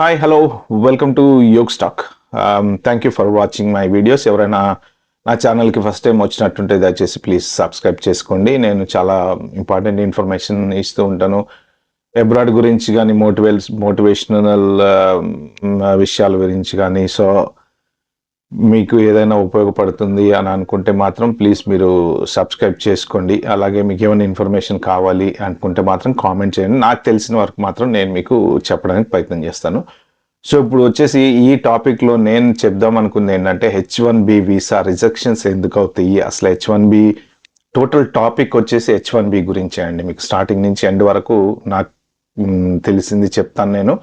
Hi hello welcome to Yog stack. Thank you for watching my videos. ఎవరైనా నా ఛానల్కి first time వచ్చినట్టుంటే దయచేసి please subscribe చేసుకోండి. నేను చాలా ఇంపార్టెంట్ ఇన్ఫర్మేషన్ ఇస్తూ ఉంటాను. అబ్రాడ్ గురించి కానీ మోటివేషనల్ విషయాల గురించి కానీ. సో మీకు ఏదైనా ఉపయోగపడుతుంది అని అనుకుంటే మాత్రం ప్లీజ్ మీరు సబ్స్క్రైబ్ చేసుకోండి. అలాగే మీకు ఏమైనా ఇన్ఫర్మేషన్ కావాలి అనుకుంటే మాత్రం కామెంట్ చేయండి. నాకు తెలిసిన వరకు మాత్రం నేను మీకు చెప్పడానికి ప్రయత్నం చేస్తాను. సో ఇప్పుడు వచ్చేసి ఈ టాపిక్లో నేను చెప్దాం అనుకుంది ఏంటంటే H1B వీసా రిజెక్షన్స్ ఎందుకు అవుతాయి, అసలు H1B టోటల్ టాపిక్ వచ్చేసి H1B గురించే అండి. మీకు స్టార్టింగ్ నుంచి ఎండ్ వరకు నాకు తెలిసింది చెప్తాను నేను.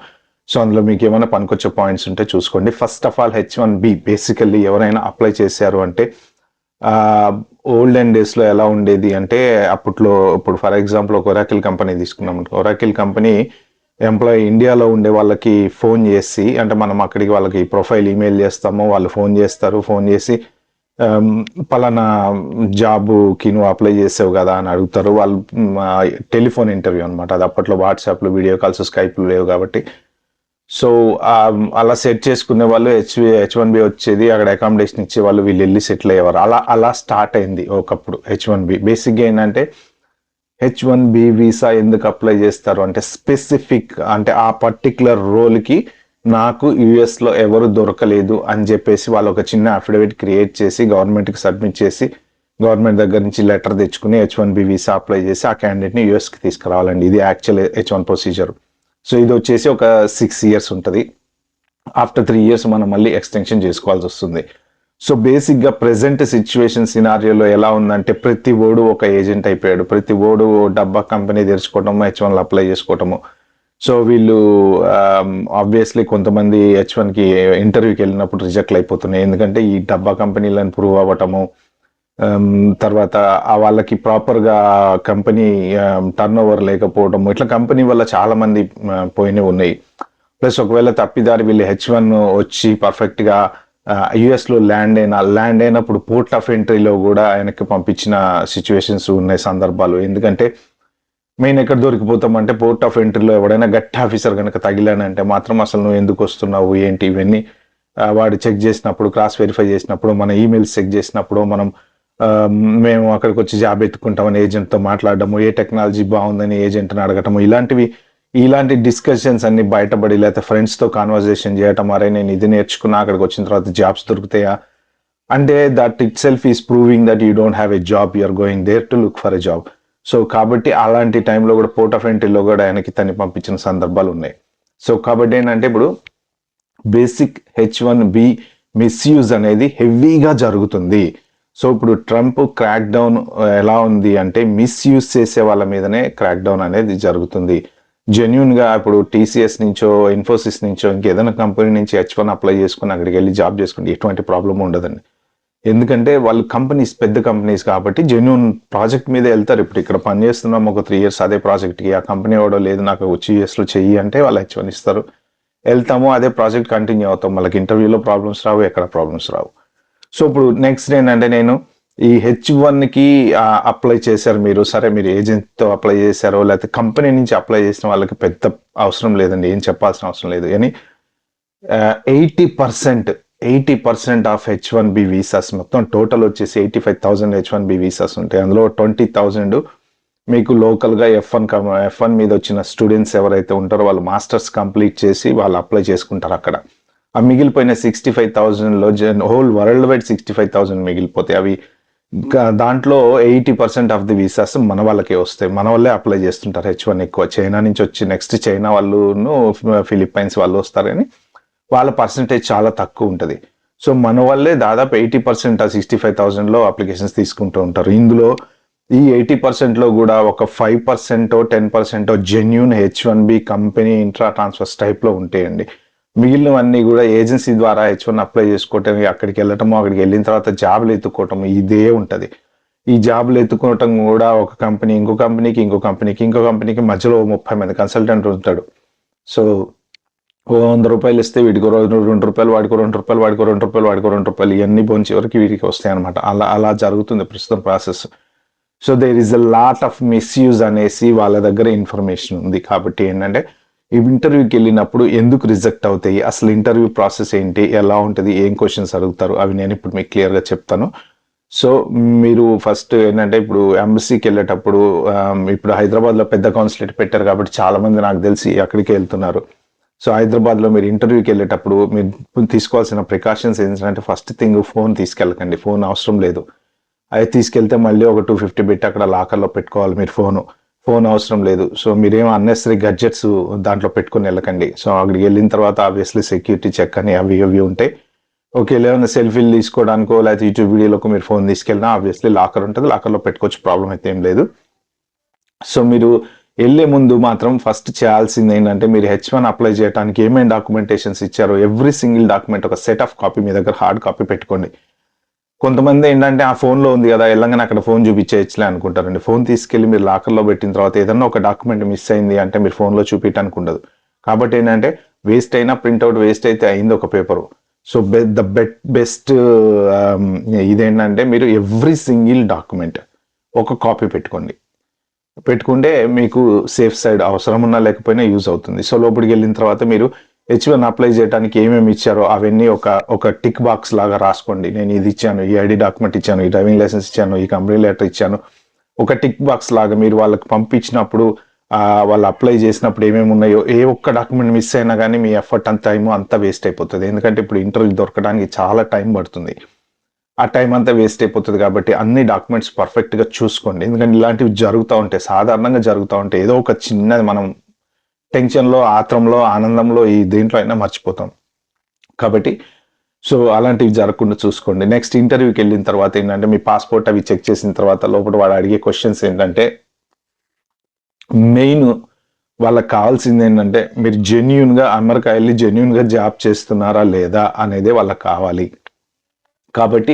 సో అందులో మీకు ఏమైనా పనికొచ్చే పాయింట్స్ ఉంటే చూసుకోండి. First of all H1B basically ఎవరైనా అప్లై చేశారు అంటే ఓల్డెన్ డేస్లో ఎలా ఉండేది అంటే అప్పట్లో ఇప్పుడు ఫర్ ఎగ్జాంపుల్ ఒక ఒరాకిల్ కంపెనీ తీసుకున్నాం. ఒరాకిల్ కంపెనీ ఎంప్లాయీ ఇండియాలో ఉండే వాళ్ళకి ఫోన్ చేసి, అంటే మనం అక్కడికి వాళ్ళకి ప్రొఫైల్ ఈమెయిల్ చేస్తాము, వాళ్ళు ఫోన్ చేస్తారు. ఫోన్ చేసి పలానా జాబుకి నువ్వు అప్లై చేసావు కదా అని అడుగుతారు. వాళ్ళు టెలిఫోన్ ఇంటర్వ్యూ అనమాట. అది అప్పట్లో వాట్సాప్లు, వీడియో కాల్స్, స్కైప్లు లేవు కాబట్టి. సో అలా సెట్ చేసుకునే వాళ్ళు H1B వచ్చేది, అక్కడ అకామిడేషన్ ఇచ్చేవాళ్ళు, వీళ్ళు వెళ్ళి సెటిల్ అయ్యేవారు. అలా స్టార్ట్ అయింది ఒకప్పుడు H1B. బేసిక్గా ఏంటంటే H1B వీసా ఎందుకు అప్లై చేస్తారు అంటే స్పెసిఫిక్, అంటే ఆ పర్టిక్యులర్ రోల్కి నాకు యుఎస్లో ఎవరు దొరకలేదు అని చెప్పేసి వాళ్ళు ఒక చిన్న అఫిడవిట్ క్రియేట్ చేసి గవర్నమెంట్కి సబ్మిట్ చేసి గవర్నమెంట్ దగ్గర నుంచి లెటర్ తెచ్చుకుని H1B వీసా అప్లై చేసి ఆ క్యాండిడేట్ని యుఎస్కి తీసుకురావాలండి. ఇది యాక్చువల్ H1 ప్రొసీజర్. సో ఇది వచ్చేసి ఒక 6 years ఉంటుంది. ఆఫ్టర్ 3 years మనం మళ్ళీ ఎక్స్టెన్షన్ చేసుకోవాల్సి వస్తుంది. సో బేసిక్గా ప్రెసెంట్ సిచ్యువేషన్ సినారియోలో ఎలా ఉందంటే ప్రతి ఓడు ఒక ఏజెంట్ అయిపోయాడు. ప్రతి ఓడు డబ్బా కంపెనీ తెరుచుకోవటము, H1 అప్లై చేసుకోవటము. సో వీళ్ళు ఆబ్వియస్లీ కొంతమంది H1కి ఇంటర్వ్యూకి వెళ్ళినప్పుడు రిజెక్ట్ అయిపోతున్నాయి. ఎందుకంటే ఈ డబ్బా కంపెనీలను ప్రూవ్ అవ్వటము, తర్వాత వాళ్ళకి ప్రాపర్గా కంపెనీ టర్న్ ఓవర్ లేకపోవడం, ఇట్లా కంపెనీ వల్ల చాలా మంది పోయినవి ఉన్నాయి. ప్లస్ ఒకవేళ తప్పిదారి వీళ్ళు H1 వచ్చి పర్ఫెక్ట్గా యుఎస్లో ల్యాండ్ అయినప్పుడు పోర్ట్ ఆఫ్ ఎంట్రీలో కూడా ఆయనకి పంపించిన సిచ్యువేషన్స్ ఉన్నాయి, సందర్భాలు. ఎందుకంటే మెయిన్ ఎక్కడ దొరికిపోతామంటే పోర్ట్ ఆఫ్ ఎంట్రీలో ఎవడైనా గట్టి ఆఫీసర్ కనుక తగిలానంటే మాత్రం అసలు నువ్వు ఎందుకు వస్తున్నావు ఏంటి ఇవన్నీ వాడు చెక్ చేసినప్పుడు, క్రాస్ వెరిఫై చేసినప్పుడు, మన ఈమెయిల్స్ చెక్ చేసినప్పుడు, మేము అక్కడికి వచ్చి జాబ్ ఎత్తుకుంటామని ఏజెంట్తో మాట్లాడడము, ఏ టెక్నాలజీ బాగుందని ఏజెంట్ని అడగటము, ఇలాంటి డిస్కషన్స్ అన్ని బయటపడి, లేకపోతే ఫ్రెండ్స్తో కాన్వర్జేషన్ చేయటం, అరే నేను ఇది నేర్చుకున్నా అక్కడికి వచ్చిన తర్వాత జాబ్స్ దొరుకుతాయా అంటే that itself is proving that you don't have a job, you're going there to look for a job. So కాబట్టి అలాంటి టైంలో కూడా పోర్ట్ ఆఫ్ ఎంట్రీలో కూడా ఆయనకి తన్ని పంపించిన సందర్భాలు ఉన్నాయి. సో కాబట్టి ఏంటంటే ఇప్పుడు బేసిక్ H1B మిస్యూజ్ అనేది హెవీగా జరుగుతుంది. సో ఇప్పుడు ట్రంప్ క్రాక్ డౌన్ ఎలా ఉంది అంటే మిస్యూజ్ చేసే వాళ్ళ మీదనే క్రాక్ డౌన్ అనేది జరుగుతుంది. జెన్యున్గా ఇప్పుడు TCS నుంచో, ఇన్ఫోసిస్ నుంచో, ఇంకేదైనా కంపెనీ నుంచి H1 అప్లై చేసుకుని అక్కడికి వెళ్ళి జాబ్ చేసుకుంటే ఎటువంటి ప్రాబ్లం ఉండదండి. ఎందుకంటే వాళ్ళు పెద్ద కంపెనీస్ కాబట్టి జెన్యున్ ప్రాజెక్ట్ మీద వెళ్తారు. ఇప్పుడు ఇక్కడ పని చేస్తున్నాం ఒక 3 years అదే ప్రాజెక్ట్కి, ఆ కంపెనీ వాడో లేదు నాకు వచ్చి యూఎస్లో చెయ్యి అంటే వాళ్ళు H1 ఇస్తారు, వెళ్తాము, అదే ప్రాజెక్ట్ కంటిన్యూ అవుతాం. వాళ్ళకి ఇంటర్వ్యూలో ప్రాబ్లమ్స్ రావు, ఎక్కడ ప్రాబ్లమ్స్ రావు. సో ఇప్పుడు నెక్స్ట్ ఏంటంటే నేను ఈ H1కి అప్లై చేశారు మీరు, సరే మీరు ఏజెంట్తో అప్లై చేశారో లేకపోతే కంపెనీ నుంచి అప్లై చేసిన వాళ్ళకి పెద్ద అవసరం లేదండి, ఏం చెప్పాల్సిన అవసరం లేదు. కానీ 80% ఆఫ్ H1B వీసాస్, మొత్తం టోటల్ వచ్చేసి 85,000 H1B వీసాస్ ఉంటాయి. అందులో 20,000 మీకు లోకల్గా F1 మీద వచ్చిన స్టూడెంట్స్ ఎవరైతే ఉంటారో వాళ్ళు మాస్టర్స్ కంప్లీట్ చేసి వాళ్ళు అప్లై చేసుకుంటారు అక్కడ. ఆ మిగిలిపోయిన 65,000లో హోల్ వరల్డ్ వైడ్ 65,000 మిగిలిపోతాయి. అవి దాంట్లో 80% ఆఫ్ ది వీసాస్ మన వాళ్ళకే వస్తాయి, మన వాళ్ళే అప్లై చేస్తుంటారు H1 ఎక్కువ. చైనా నుంచి వచ్చి నెక్స్ట్ చైనా వాళ్ళును ఫిలిప్పైన్స్ వాళ్ళు వస్తారు, కానీ వాళ్ళ పర్సంటేజ్ చాలా తక్కువ ఉంటుంది. సో మన వాళ్ళే దాదాపు 80% ఆ 65,000లో అప్లికేషన్స్ తీసుకుంటూ ఉంటారు. ఇందులో ఈ 80%లో కూడా ఒక 5% 10% genuine H1B company intra transfers టైప్లో ఉంటాయండి. మిగిలినవన్నీ కూడా ఏజెన్సీ ద్వారా H1 అప్లై చేసుకోవటం, అక్కడికి వెళ్ళటము, అక్కడికి వెళ్ళిన తర్వాత జాబులు ఎత్తుకోవటం, ఇదే ఉంటుంది. ఈ జాబులు ఎత్తుకోవటం కూడా ఒక కంపెనీ ఇంకో కంపెనీకి మధ్యలో 30 మంది కన్సల్టెంట్ ఉంటాడు. సో ₹100 ఇస్తే వీడికి ₹2, వాడికో ₹2, వాడికో ₹2, ఇవన్నీ పోంచి వరకు వీడికి వస్తాయి అనమాట. అలా జరుగుతుంది ప్రస్తుతం process. So there is a lot of misuse అనేసి వాళ్ళ దగ్గర ఇన్ఫర్మేషన్ ఉంది. కాబట్టి ఏంటంటే ఇంటర్వ్యూకి వెళ్ళినప్పుడు ఎందుకు రిజెక్ట్ అవుతాయి, అసలు ఇంటర్వ్యూ ప్రాసెస్ ఏంటి, ఎలా ఉంటుంది, ఏం క్వశ్చన్స్ అడుగుతారు, అవి నేను ఇప్పుడు మీకు క్లియర్గా చెప్తాను. సో మీరు ఫస్ట్ ఏంటంటే ఇప్పుడు ఎంబసీకి వెళ్ళేటప్పుడు ఇప్పుడు హైదరాబాద్లో పెద్ద కాన్సులేట్ పెట్టారు కాబట్టి చాలా మంది నాకు తెలిసి అక్కడికి వెళ్తున్నారు. సో హైదరాబాద్లో మీరు ఇంటర్వ్యూకి వెళ్ళేటప్పుడు మీరు తీసుకోవాల్సిన ప్రికాషన్స్ ఏంటంటే ఫస్ట్ థింగ్ ఫోన్ తీసుకెళ్ళకండి. ఫోన్ అవసరం లేదు. అది తీసుకెళ్తే మళ్ళీ ఒక 250 పెట్టి అక్కడ లాకర్లో పెట్టుకోవాలి మీరు ఫోన్ అవసరం లేదు. సో మీరేం అన్నెసరీ గడ్జెట్స్ దాంట్లో పెట్టుకుని వెళ్ళకండి. సో అక్కడికి వెళ్ళిన తర్వాత ఆబ్వియస్లీ సెక్యూరిటీ చెక్ అని అవి ఇవి ఉంటాయి. ఓకే, ఏమైనా సెల్ఫీలు తీసుకోవడానికో లేకపోతే యూట్యూబ్ వీడియోలకు మీరు ఫోన్ తీసుకెళ్ళినా ఆబ్వియస్లీ లాకర్ ఉంటుంది, లాకర్లో పెట్టుకోవచ్చు, ప్రాబ్లం అయితే ఏం లేదు. సో మీరు వెళ్ళే ముందు మాత్రం ఫస్ట్ చేయాల్సింది ఏంటంటే మీరు H1 అప్లై చేయడానికి ఏమేమి డాక్యుమెంటేషన్స్ ఇచ్చారో ఎవ్రీ సింగిల్ డాక్యుమెంట్ ఒక సెట్ ఆఫ్ కాపీ మీ దగ్గర హార్డ్ కాపీ పెట్టుకోండి. కొంతమంది ఏంటంటే ఆ ఫోన్లో ఉంది కదా వెళ్ళగానే అక్కడ ఫోన్ చూపించేయచ్చులే అనుకుంటారండి. ఫోన్ తీసుకెళ్ళి మీరు లాకర్లో పెట్టిన తర్వాత ఏదన్నా ఒక డాక్యుమెంట్ మిస్ అయింది అంటే మీరు ఫోన్లో చూపించడానికి ఉండదు. కాబట్టి ఏంటంటే వేస్ట్ అయినా ప్రింట్అవుట్ వేస్ట్ అయితే అయింది ఒక పేపరు. సో బెస్ట్ ఇదేంటంటే మీరు ఎవ్రీ సింగిల్ డాక్యుమెంట్ ఒక కాపీ పెట్టుకుంటే మీకు సేఫ్ సైడ్, అవసరం ఉన్నా లేకపోయినా యూజ్ అవుతుంది. సో లోపలికి వెళ్ళిన తర్వాత మీరు H1 అప్లై చేయడానికి ఏమేమి ఇచ్చారో అవన్నీ ఒక టిక్ బాక్స్ లాగా రాసుకోండి. నేను ఇది ఇచ్చాను, ఈ ఐడి డాక్యుమెంట్ ఇచ్చాను, ఈ డ్రైవింగ్ లైసెన్స్ ఇచ్చాను, ఈ కంపెనీ లెటర్ ఇచ్చాను. ఒక టిక్ బాక్స్ లాగా మీరు వాళ్ళకి పంపించినప్పుడు వాళ్ళు అప్లై చేసినప్పుడు ఏమేమి ఉన్నాయో ఏ ఒక్క డాక్యుమెంట్ మిస్ అయినా కానీ మీ ఎఫర్ట్ అంత టైం అంతా వేస్ట్ అయిపోతుంది. ఎందుకంటే ఇప్పుడు ఇంటర్వ్యూ దొరకడానికి చాలా టైం పడుతుంది. ఆ టైం అంతా వేస్ట్ అయిపోతుంది. కాబట్టి అన్ని డాక్యుమెంట్స్ పర్ఫెక్ట్గా చూసుకోండి. ఎందుకంటే ఇలాంటివి జరుగుతూ ఉంటాయి, సాధారణంగా జరుగుతూ ఉంటాయి. ఏదో ఒక చిన్నది మనం టెన్షన్లో, ఆత్రంలో, ఆనందంలో ఈ దేంట్లో అయినా మర్చిపోతాం. కాబట్టి సో అలాంటివి జరగకుండా చూసుకోండి. నెక్స్ట్ ఇంటర్వ్యూకి వెళ్ళిన తర్వాత ఏంటంటే మీ పాస్పోర్ట్ అవి చెక్ చేసిన తర్వాత లోపల వాడు అడిగే క్వశ్చన్స్ ఏంటంటే మెయిన్ వాళ్ళకి కావాల్సింది ఏంటంటే మీరు జెన్యున్గా అమెరికా వెళ్ళి జెన్యున్గా జాబ్ చేస్తున్నారా లేదా అనేదే వాళ్ళకి కావాలి. కాబట్టి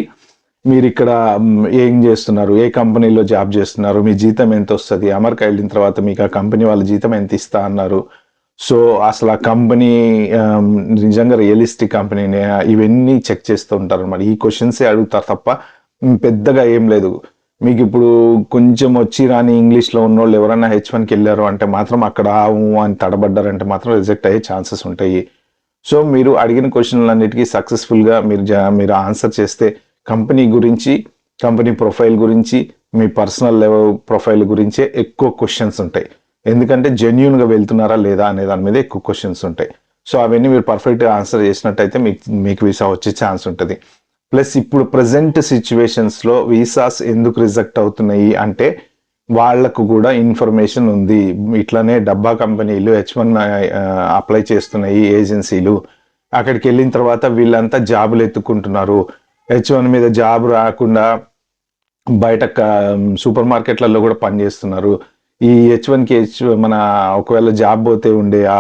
మీరు ఇక్కడ ఏం చేస్తున్నారు, ఏ కంపెనీలో జాబ్ చేస్తున్నారు, మీ జీతం ఎంత వస్తుంది, అమెరికా వెళ్ళిన తర్వాత మీకు ఆ కంపెనీ వాళ్ళ జీతం ఎంత ఇస్తా అన్నారు, సో అసలు ఆ కంపెనీ నిజంగా రియలిస్టిక్ కంపెనీనే, ఇవన్నీ చెక్ చేస్తూ ఉంటారు అనమాట. ఈ క్వశ్చన్సే అడుగుతారు తప్ప పెద్దగా ఏం లేదు. మీకు ఇప్పుడు కొంచెం వచ్చి రాని ఇంగ్లీష్లో ఉన్నోళ్ళు ఎవరైనా H1కి వెళ్ళారు అంటే మాత్రం అక్కడ అని తడబడ్డారంటే మాత్రం రిజెక్ట్ అయ్యే ఛాన్సెస్ ఉంటాయి. సో మీరు అడిగిన క్వశ్చన్లన్నిటికీ సక్సెస్ఫుల్గా మీరు ఆన్సర్ చేస్తే కంపెనీ గురించి, కంపెనీ ప్రొఫైల్ గురించి, మీ పర్సనల్ లెవెల్ ప్రొఫైల్ గురించే ఎక్కువ క్వశ్చన్స్ ఉంటాయి. ఎందుకంటే జెన్యున్గా వెళ్తున్నారా లేదా అనే దాని మీద ఎక్కువ క్వశ్చన్స్ ఉంటాయి. సో అవన్నీ మీరు పర్ఫెక్ట్గా ఆన్సర్ చేసినట్టయితే మీకు వీసా వచ్చే ఛాన్స్ ఉంటుంది. ప్లస్ ఇప్పుడు ప్రజెంట్ సిచ్యువేషన్స్లో వీసాస్ ఎందుకు రిజెక్ట్ అవుతున్నాయి అంటే వాళ్లకు కూడా ఇన్ఫర్మేషన్ ఉంది. ఇట్లానే డబ్బా కంపెనీలు H1 అప్లై చేస్తున్నాయి ఏజెన్సీలు. అక్కడికి వెళ్ళిన తర్వాత వీళ్ళంతా జాబులు ఎత్తుకుంటున్నారు. H1 మీద జాబ్ రాకుండా బయట సూపర్ మార్కెట్లలో కూడా పనిచేస్తున్నారు. ఈ H1కి మన ఒకవేళ జాబ్ పోతే ఉండే ఆ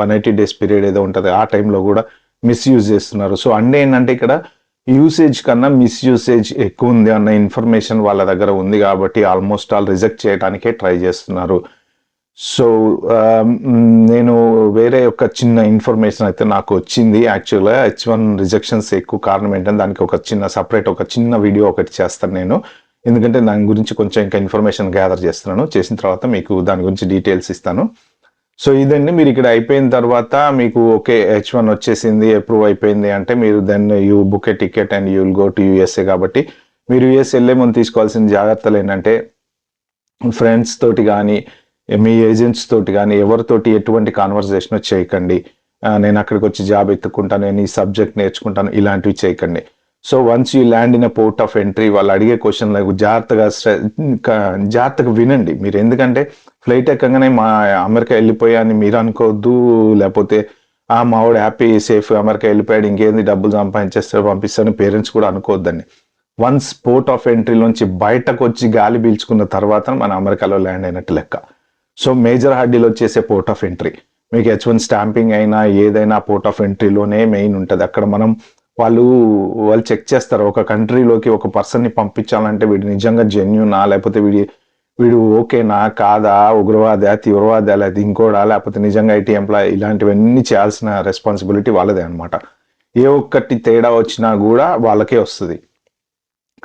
180 days పీరియడ్ ఏదో ఉంటుంది ఆ టైంలో కూడా మిస్యూజ్ చేస్తున్నారు. సో అంటే ఏంటంటే ఇక్కడ యూసేజ్ కన్నా మిస్యూసేజ్ ఎక్కువ ఉంది అన్న ఇన్ఫర్మేషన్ వాళ్ళ దగ్గర ఉంది కాబట్టి ఆల్మోస్ట్ ఆల్ రిజెక్ట్ చేయడానికే ట్రై చేస్తున్నారు. సో నేను వేరే ఒక చిన్న ఇన్ఫర్మేషన్ అయితే నాకు వచ్చింది. యాక్చువల్గా H1 రిజెక్షన్స్ ఎక్కువ కారణం ఏంటంటే దానికి ఒక చిన్న వీడియో ఒకటి చేస్తాను నేను. ఎందుకంటే దాని గురించి కొంచెం ఇంకా ఇన్ఫర్మేషన్ గ్యాదర్ చేస్తున్నాను. చేసిన తర్వాత మీకు దాని గురించి డీటెయిల్స్ ఇస్తాను. సో ఇదండి, మీరు ఇక్కడ అయిపోయిన తర్వాత మీకు ఓకే H1 వచ్చేసింది, అప్రూవ్ అయిపోయింది అంటే మీరు then you book a ticket and you will go to USA. కాబట్టి మీరు US వెళ్ళే ముందు తీసుకోవాల్సిన జాగ్రత్తలు ఏంటంటే ఫ్రెండ్స్ తోటి కానీ మీ ఏజెంట్స్ తోటి కానీ ఎవరితోటి ఎటువంటి కాన్వర్సేషన్ చేయకండి. నేను అక్కడికి వచ్చి జాబ్ ఎత్తుకుంటాను, నేను ఈ సబ్జెక్ట్ నేర్చుకుంటాను, ఇలాంటివి చేయకండి. So once you land in a port of entry వాళ్ళు అడిగే క్వశ్చన్లకు జాగ్రత్తగా వినండి మీరు. ఎందుకంటే ఫ్లైట్ ఎక్కగానే మా అమెరికా వెళ్ళిపోయా అని మీరు అనుకోవద్దు, లేకపోతే మావాడు హ్యాపీ సేఫ్ అమెరికా వెళ్ళిపోయాడు ఇంకేంది డబ్బులు సంపాదించేస్తాడు పంపిస్తాను పేరెంట్స్ కూడా అనుకోవద్దండి. వన్స్ పోర్ట్ ఆఫ్ ఎంట్రీలోంచి బయటకు వచ్చి గాలి పీల్చుకున్న తర్వాత మన అమెరికాలో ల్యాండ్ అయినట్టు లెక్క. సో మేజర్ హడ్డీలో వచ్చేసే పోర్ట్ ఆఫ్ ఎంట్రీ మీకు H1 స్టాంపింగ్ అయినా ఏదైనా పోర్ట్ ఆఫ్ ఎంట్రీలోనే మెయిన్ ఉంటుంది. అక్కడ వాళ్ళు చెక్ చేస్తారు. ఒక కంట్రీలోకి ఒక పర్సన్ని పంపించాలంటే వీడు నిజంగా జెన్యూనా, లేకపోతే వీడు ఓకేనా కాదా, ఉగ్రవాదా తీవ్రవాదా, లేదా ఇంకోడా, లేకపోతే నిజంగా IT ఎంప్లాయ్, ఇలాంటివన్నీ చేయాల్సిన రెస్పాన్సిబిలిటీ వాళ్ళదే అనమాట. ఏ ఒక్కటి తేడా వచ్చినా కూడా వాళ్ళకే వస్తుంది.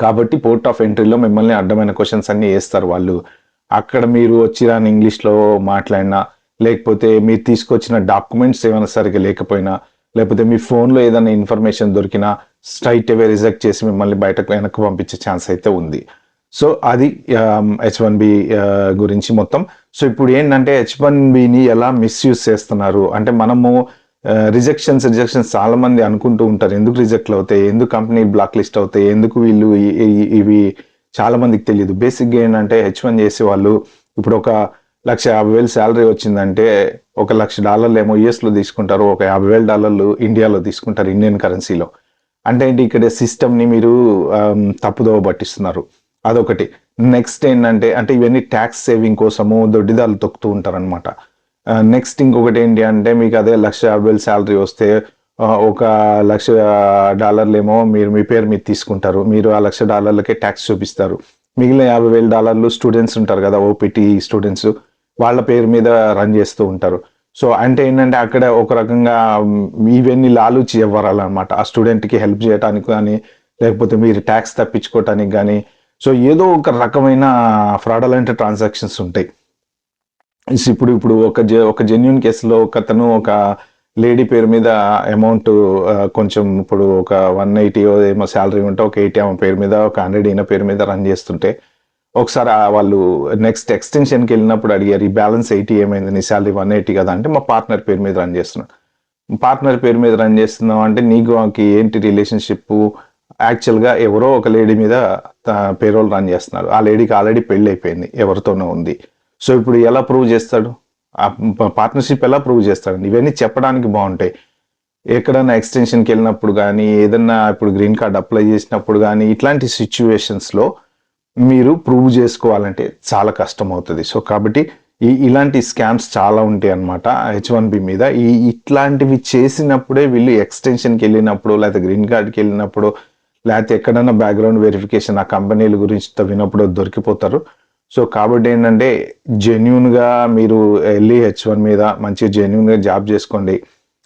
కాబట్టి పోర్ట్ ఆఫ్ ఎంట్రీలో మిమ్మల్ని అడ్డమైన క్వశ్చన్స్ అన్ని వేస్తారు వాళ్ళు. అక్కడ మీరు వచ్చి రాని ఇంగ్లీష్లో మాట్లాడినా లేకపోతే మీరు తీసుకొచ్చిన డాక్యుమెంట్స్ ఏమైనా సరిగ్గా లేకపోయినా, లేకపోతే మీ ఫోన్లో ఏదైనా ఇన్ఫర్మేషన్ దొరికినా స్ట్రైట్ అవే రిజెక్ట్ చేసి మిమ్మల్ని బయటకు వెనక్కి పంపించే ఛాన్స్ అయితే ఉంది. సో అది H1B గురించి మొత్తం. సో ఇప్పుడు ఏంటంటే H1Bని ఎలా మిస్యూజ్ చేస్తున్నారు అంటే, మనము రిజెక్షన్స్ చాలా మంది అనుకుంటూ ఉంటారు, ఎందుకు రిజెక్ట్లు అవుతాయి, ఎందుకు కంపెనీ బ్లాక్ లిస్ట్ అవుతాయి, ఎందుకు వీళ్ళు ఇవి చాలా మందికి తెలియదు. బేసిక్గా ఏంటంటే H1 చేసే వాళ్ళు ఇప్పుడు ఒక $1,50,000 శాలరీ వచ్చిందంటే $1,00,000 ఏమో యూఎస్లో తీసుకుంటారు, ఒక $50,000 ఇండియాలో తీసుకుంటారు, ఇండియన్ కరెన్సీలో. అంటే ఏంటి, ఇక్కడ సిస్టమ్ని మీరు తప్పుదోవ పట్టిస్తున్నారు. అదొకటి. నెక్స్ట్ ఏంటంటే అంటే ఇవన్నీ ట్యాక్స్ సేవింగ్ కోసము దొడ్డిదారులు తొక్కుతూ ఉంటారనమాట. నెక్స్ట్ ఇంకొకటి ఏంటి అంటే, మీకు అదే $1,50,000 శాలరీ వస్తే ఒక $1,00,000 ఏమో మీరు మీ పేరు మీద తీసుకుంటారు. మీరు ఆ $1,00,000కే ట్యాక్స్ చూపిస్తారు. మిగిలిన $50,000 స్టూడెంట్స్ ఉంటారు కదా, ఓపీటీ స్టూడెంట్స్, వాళ్ళ పేరు మీద రన్ చేస్తూ ఉంటారు. సో అంటే ఏంటంటే అక్కడ ఒక రకంగా ఇవన్నీ లాలూచి ఇవ్వాలన్నమాట. ఆ స్టూడెంట్కి హెల్ప్ చేయడానికి కానీ, లేకపోతే మీరు ట్యాక్స్ తప్పించుకోవటానికి కానీ, సో ఏదో ఒక రకమైన ఫ్రాడలెంట్ ట్రాన్సాక్షన్స్ ఉంటాయి. ఇప్పుడు ఇప్పుడు ఒక జెన్యున్ కేసులో ఒకతను ఒక లేడీ పేరు మీద అమౌంట్ కొంచెం ఇప్పుడు ఒక 180 ఏమో శాలరీ ఉంటే ఒక 80 ఆమె పేరు మీద, ఒక 100 ఈయన పేరు మీద రన్ చేస్తుంటే, ఒకసారి వాళ్ళు నెక్స్ట్ ఎక్స్టెన్షన్కి వెళ్ళినప్పుడు అడిగారు, ఈ బ్యాలెన్స్ 80 ఏమైంది, నీ శాలరీ 180 కదా అంటే, మా పార్ట్నర్ పేరు మీద రన్ చేస్తున్నాను. పార్ట్నర్ పేరు మీద రన్ చేస్తున్నావు అంటే నీకు ఏంటి రిలేషన్షిప్? యాక్చువల్గా ఎవరో ఒక లేడీ మీద పేరోల్ రన్ చేస్తున్నారు. ఆ లేడీకి ఆల్రెడీ పెళ్ళి అయిపోయింది, ఎవరితోనో ఉంది. సో ఇప్పుడు ఎలా ప్రూవ్ చేస్తాడు? ఆ పార్ట్నర్షిప్ ఎలా ప్రూవ్ చేస్తాడు? ఇవన్నీ చెప్పడానికి బాగుంటాయి. ఎక్కడన్నా ఎక్స్టెన్షన్కి వెళ్ళినప్పుడు కానీ, ఏదన్నా ఇప్పుడు గ్రీన్ కార్డ్ అప్లై చేసినప్పుడు కానీ, ఇట్లాంటి సిచ్యువేషన్స్లో మీరు ప్రూవ్ చేసుకోవాలంటే చాలా కష్టం అవుతుంది. సో కాబట్టి ఇలాంటి స్కామ్స్ చాలా ఉంటాయి అన్నమాట H1B మీద. ఇట్లాంటివి చేసినప్పుడే వీళ్ళు ఎక్స్టెన్షన్కి వెళ్ళినప్పుడు, లేకపోతే గ్రీన్ కార్డ్కి వెళ్ళినప్పుడు, లేకపోతే ఎక్కడన్నా బ్యాక్గ్రౌండ్ వెరిఫికేషన్ ఆ కంపెనీల గురించి తవ్వినప్పుడు దొరికిపోతారు. సో కాబట్టి ఏంటంటే జెన్యున్గా మీరు వెళ్ళి H1 మీద మంచిగా జెన్యున్గా జాబ్ చేసుకోండి.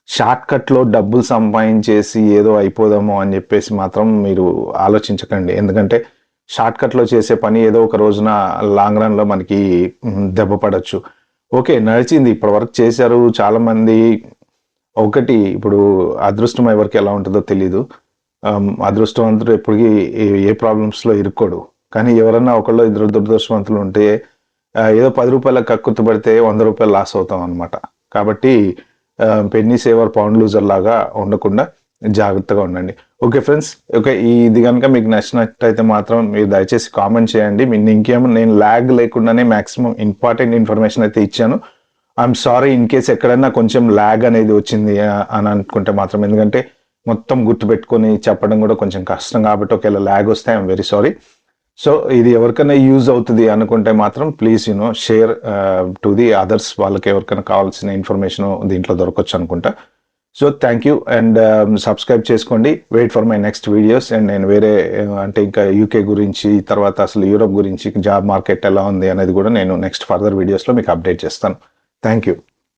షార్ట్ కట్లో డబ్బులు సంపాదించేసి ఏదో అయిపోదామో అని చెప్పేసి మాత్రం మీరు ఆలోచించకండి. ఎందుకంటే షార్ట్ కట్లో చేసే పని ఏదో ఒక రోజున లాంగ్ రన్లో మనకి దెబ్బ పడచ్చు. ఓకే, నడిచింది, ఇప్పటి వరకు చేశారు చాలామంది. ఒకటి, ఇప్పుడు అదృష్టం ఎవరికి ఎలా ఉంటుందో తెలీదు. అదృష్టవంతుడు ఎప్పటికీ ఏ ప్రాబ్లమ్స్లో ఇరుక్కోడు. కానీ ఎవరన్నా ఒకళ్ళు ఇద్దరు దురదృష్టవంతులు ఉంటే ఏదో $10 కక్కుర్తి పడితే $100 లాస్ అవుతాం అనమాట. కాబట్టి పెన్నీ సేవర్ పౌండ్ లూజర్ లాగా ఉండకుండా జాగ్రత్తగా ఉండండి. ఓకే ఫ్రెండ్స్, ఓకే, ఇది కనుక మీకు నచ్చినట్టయితే మాత్రం మీరు దయచేసి కామెంట్ చేయండి. ఇంకేమో నేను ల్యాగ్ లేకుండానే మ్యాక్సిమం ఇంపార్టెంట్ ఇన్ఫర్మేషన్ అయితే ఇచ్చాను. ఐఎమ్ సారీ ఇన్ కేస్ ఎక్కడైనా కొంచెం ల్యాగ్ అనేది వచ్చింది అని అనుకుంటే మాత్రం, ఎందుకంటే మొత్తం గుర్తుపెట్టుకొని చెప్పడం కూడా కొంచెం కష్టం కాబట్టి ఒకవేళ ల్యాగ్ వస్తే ఐఎమ్ వెరీ సారీ. సో ఇది ఎవరికైనా యూజ్ అవుతుంది అనుకుంటే మాత్రం please share to the others. వాళ్ళకి ఎవరికైనా కావాల్సిన ఇన్ఫర్మేషన్ దీంట్లో దొరకవచ్చు అనుకుంటా. So thank you and subscribe చేసుకోండి. Wait for my next videos. And నేను వేరే అంటే ఇంకా యూకే గురించి, తర్వాత అసలు యూరోప్ గురించి, జాబ్ మార్కెట్ ఎలా ఉంది అనేది కూడా నేను నెక్స్ట్ ఫర్దర్ వీడియోస్లో మీకు అప్డేట్ చేస్తాను. Thank you.